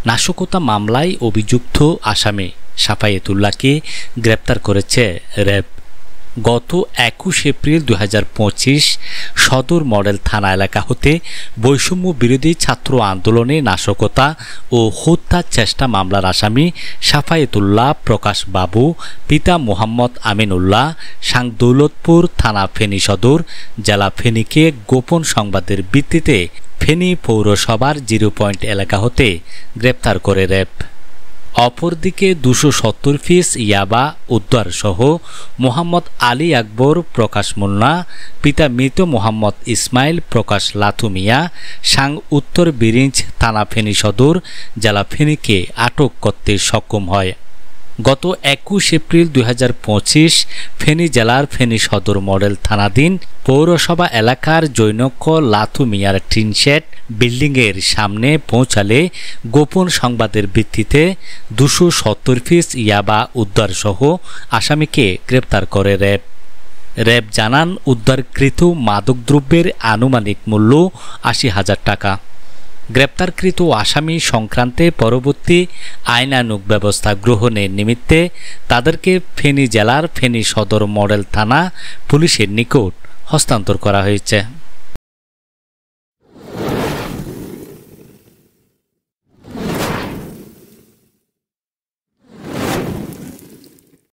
নাশকতা মামলায় অভিযুক্ত আসামি সাফায়েতুল্লাহকে গ্রেপ্তার করেছে র্যাব। গত 21 এপ্রিল 2025 সদর মডেল থানা এলাকা হতে বৈষম্য বিরোধী ছাত্র আন্দোলনে নাশকতা ও হত্যার চেষ্টা মামলার আসামি সাফায়েতুল্লাহ প্রকাশ বাবু পিতা মোহাম্মদ আমিনুল্লাহ সাংদৌলতপুর থানা ফেনী সদর জেলা ফেনীকে গোপন সংবাদের ভিত্তিতে ফেনী পৌরসভার 0 পয়েন্ট এলাকা হতে গ্রেপ্তার করে র্যাব। অপরদিকে 270 পিস ইয়াবা উদ্ধার সহ মোহাম্মদ আলী আকবর প্রকাশ মুন্না পিতা মৃত মোহাম্মদ ইসমাইল প্রকাশ লাথু মিয়া সাং উত্তর বিরিঞ্জ থানা ফেনী সদর জেলা ফেনীকে আটক করতে সক্ষম হয়। গত 21 এপ্রিল 2025 ফেনী জেলার ফেনী সদর মডেল থানাধীন পৌরসভা এলাকার জৈনক্য লাথু মিয়ার টিনশেড বিল্ডিংয়ের সামনে পৌঁছালে গোপন সংবাদের ভিত্তিতে 270 পিস ইয়াবা উদ্ধারসহ আসামিকে গ্রেপ্তার করে র্যাব। র্যাব জানান উদ্ধারকৃত মাদকদ্রব্যের আনুমানিক মূল্য 80,000 টাকা। গ্রেপ্তারকৃত আসামি সংক্রান্তে পরবর্তী আইনানুগ ব্যবস্থা গ্রহণের নিমিত্তে তাদেরকে ফেনী জেলার ফেনী সদর মডেল থানা পুলিশের নিকট হস্তান্তর করা হয়েছে।